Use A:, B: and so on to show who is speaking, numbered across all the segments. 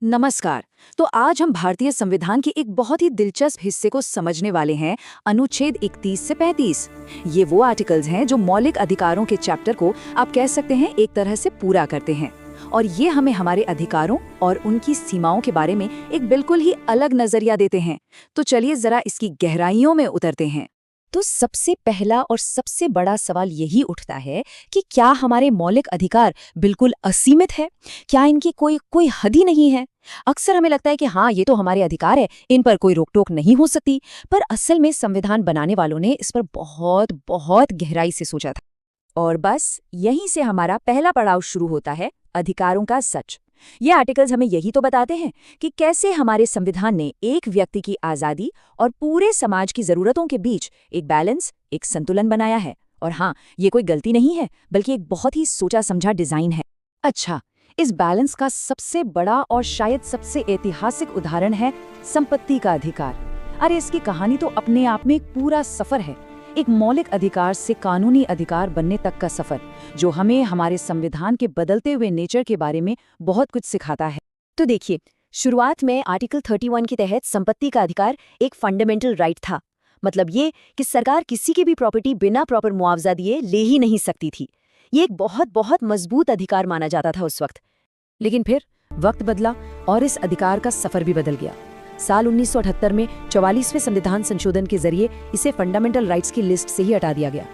A: नमस्कार। तो आज हम भारतीय संविधान के एक बहुत ही दिलचस्प हिस्से को समझने वाले हैं, अनुच्छेद 31 से 35। ये वो आर्टिकल्स हैं जो मौलिक अधिकारों के चैप्टर को आप कह सकते हैं एक तरह से पूरा करते हैं, और ये हमें हमारे अधिकारों और उनकी सीमाओं के बारे में एक बिल्कुल ही अलग नजरिया देते हैं। तो चलिए जरा इसकी गहराइयों में उतरते हैं।
B: तो सबसे पहला और सबसे बड़ा सवाल यही उठता है कि क्या हमारे मौलिक अधिकार बिल्कुल असीमित है? क्या इनकी कोई हद ही नहीं है? अक्सर हमें लगता है कि हाँ, ये तो हमारे अधिकार है, इन पर कोई रोक टोक नहीं हो सकती। पर असल में संविधान बनाने वालों ने इस पर बहुत बहुत गहराई से सोचा था।
A: और बस यहीं से हमारा पहला पड़ाव शुरू होता है, अधिकारों का सच। ये आर्टिकल्स हमें यही तो बताते हैं कि कैसे हमारे संविधान ने एक व्यक्ति की आज़ादी और पूरे समाज की ज़रूरतों के बीच एक बैलेंस, एक संतुलन बनाया है। और हाँ, ये कोई गलती नहीं है, बल्कि एक बहुत ही सोचा समझा डिज़ाइन है। अच्छा, इस बैलेंस का सबसे बड़ा और शायद सबसे ऐतिहासिक उदाहरण है संपत्ति का अधिकार। अरे, इसकी कहानी तो अपने आप में एक पूरा सफ़र है, एक मौलिक अधिकार से कानूनी अधिकार बनने तक का सफर, जो हमें हमारे संविधान के बदलते हुए नेचर के बारे में बहुत कुछ सिखाता है।
B: तो देखिए, शुरुआत में आर्टिकल 31 के तहत संपत्ति का अधिकार एक फंडामेंटल राइट था। मतलब ये कि सरकार किसी की भी प्रॉपर्टी बिना प्रॉपर मुआवजा दिए ले ही नहीं सकती थी। ये एक बहुत बहुत मजबूत अधिकार माना जाता था उस वक्त।
A: लेकिन फिर वक्त बदला और इस अधिकार का सफर भी बदल गया। साल 1978 में 44वें संविधान संशोधन के जरिए इसे फंडामेंटल राइट्स की लिस्ट से ही हटा दिया गया।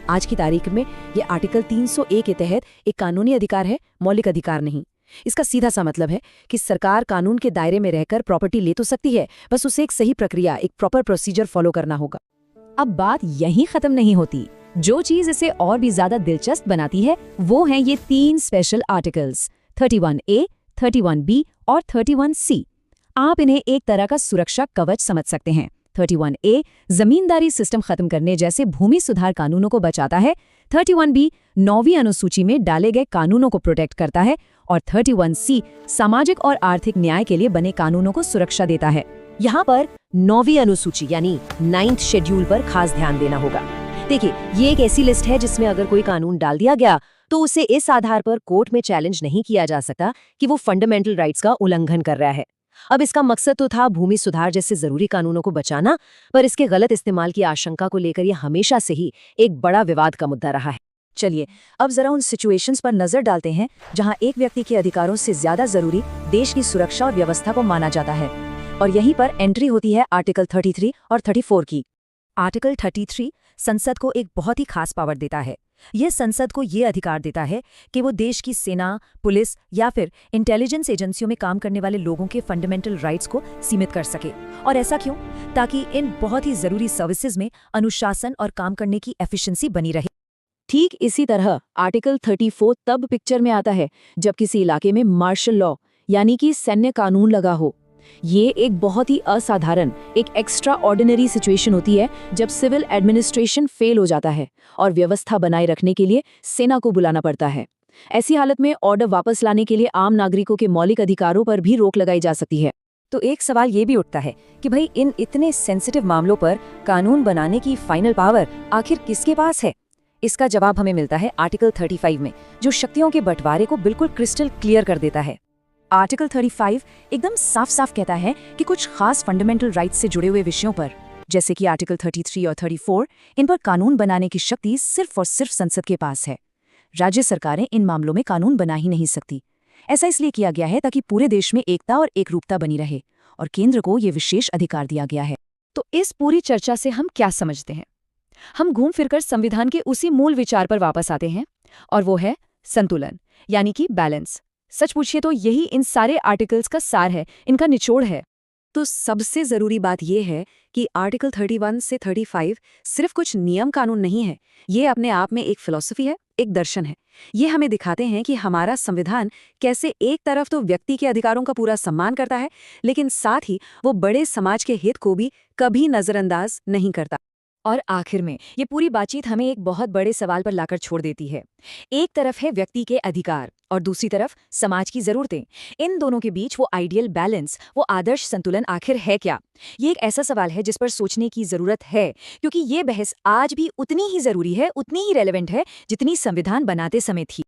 A: आज की तारीख में ये आर्टिकल 300A के तहत एक कानूनी अधिकार है, मौलिक अधिकार नहीं। इसका सीधा सा मतलब है कि सरकार कानून के दायरे में रहकर प्रॉपर्टी ले तो सकती है, बस उसे एक सही प्रक्रिया, एक प्रॉपर प्रोसीजर फॉलो करना होगा।
B: अब बात यहीं खत्म नहीं होती। जो चीज इसे और भी ज्यादा दिलचस्प बनाती है वो हैं ये 3 स्पेशल आर्टिकल्स, 31A, 31B और 31C। आप इन्हें एक तरह का सुरक्षा कवच समझ सकते हैं। 31A जमींदारी सिस्टम खत्म करने जैसे भूमि सुधार कानूनों को बचाता है, 31B 9वीं अनुसूची में डाले गए कानूनों को प्रोटेक्ट करता है, और 31C सामाजिक और आर्थिक न्याय के लिए बने कानूनों को सुरक्षा देता है। यहाँ पर 9वीं अनुसूची यानी 9th शेड्यूल पर खास ध्यान देना होगा। देखिए, ये एक ऐसी लिस्ट है जिसमें अगर कोई कानून डाल दिया गया तो उसे इस आधार पर कोर्ट में चैलेंज नहीं किया जा सकता कि वो फंडामेंटल राइट्स का उल्लंघन कर रहा है। अब इसका मकसद तो था भूमि सुधार जैसे जरूरी कानूनों को बचाना, पर इसके गलत इस्तेमाल की आशंका को लेकर यह हमेशा से ही एक बड़ा विवाद का मुद्दा रहा है।
A: चलिए अब जरा उन सिचुएशंस पर नजर डालते हैं जहां एक व्यक्ति के अधिकारों से ज्यादा जरूरी देश की सुरक्षा और व्यवस्था को माना जाता है। और यहीं पर एंट्री होती है आर्टिकल 33 और 34 की। आर्टिकल 33 संसद को एक बहुत ही खास पावर देता है। यह संसद को ये अधिकार देता है कि वो देश की सेना, पुलिस या फिर इंटेलिजेंस एजेंसियों में काम करने वाले लोगों के फंडामेंटल राइट्स को सीमित कर सके। और ऐसा क्यों? ताकि इन बहुत ही जरूरी सर्विसेज में अनुशासन और काम करने की एफिशिएंसी बनी रहे। ठीक इसी तरह आर्टिकल 34 तब पिक्चर में आता है जब किसी इलाके में मार्शल लॉ यानी कि सैन्य कानून लगा हो। ये एक बहुत ही असाधारण, एक एक्स्ट्रा ऑर्डिनरी सिचुएशन होती है जब सिविल एडमिनिस्ट्रेशन फेल हो जाता है और व्यवस्था बनाए रखने के लिए सेना को बुलाना पड़ता है। ऐसी हालत में ऑर्डर वापस लाने के लिए आम नागरिकों के मौलिक अधिकारों पर भी रोक लगाई जा सकती है। तो एक सवाल ये भी उठता है कि भाई, इन इतने सेंसिटिव मामलों पर कानून बनाने की फाइनल पावर आखिर किसके पास है? इसका जवाब हमें मिलता है आर्टिकल 35 में, जो शक्तियों के बंटवारे को बिल्कुल क्रिस्टल क्लियर कर देता है। आर्टिकल 35 एकदम साफ साफ कहता है कि कुछ खास फंडामेंटल राइट्स से जुड़े हुए विषयों पर, जैसे कि आर्टिकल 33 और 34, इन पर कानून बनाने की शक्ति सिर्फ और सिर्फ संसद के पास है। राज्य सरकारें इन मामलों में कानून बना ही नहीं सकती। ऐसा इसलिए किया गया है ताकि पूरे देश में एकता और एकरूपता बनी रहे, और केंद्र को ये विशेष अधिकार दिया गया है। तो इस पूरी चर्चा से हम क्या समझते हैं? हम घूम फिरकर संविधान के उसी मूल विचार पर वापस आते हैं, और वो है संतुलन, यानी कि बैलेंस। सच पूछिए तो यही इन सारे आर्टिकल्स का सार है, इनका निचोड़ है। तो सबसे जरूरी बात यह है कि आर्टिकल 31 से 35 सिर्फ कुछ नियम कानून नहीं है, ये अपने आप में एक फिलॉसफी है, एक दर्शन है। ये हमें दिखाते हैं कि हमारा संविधान कैसे एक तरफ तो व्यक्ति के अधिकारों का पूरा सम्मान करता है, लेकिन साथ ही वो बड़े समाज के हित को भी कभी नजरअंदाज नहीं करता। और आखिर में ये पूरी बातचीत हमें एक बहुत बड़े सवाल पर लाकर छोड़ देती है। एक तरफ है व्यक्ति के अधिकार और दूसरी तरफ समाज की जरूरतें। इन दोनों के बीच वो आइडियल बैलेंस, वो आदर्श संतुलन आखिर है क्या? ये एक ऐसा सवाल है जिस पर सोचने की जरूरत है, क्योंकि ये बहस आज भी उतनी ही जरूरी है, उतनी ही रेलेवेंट है जितनी संविधान बनाते समय थी।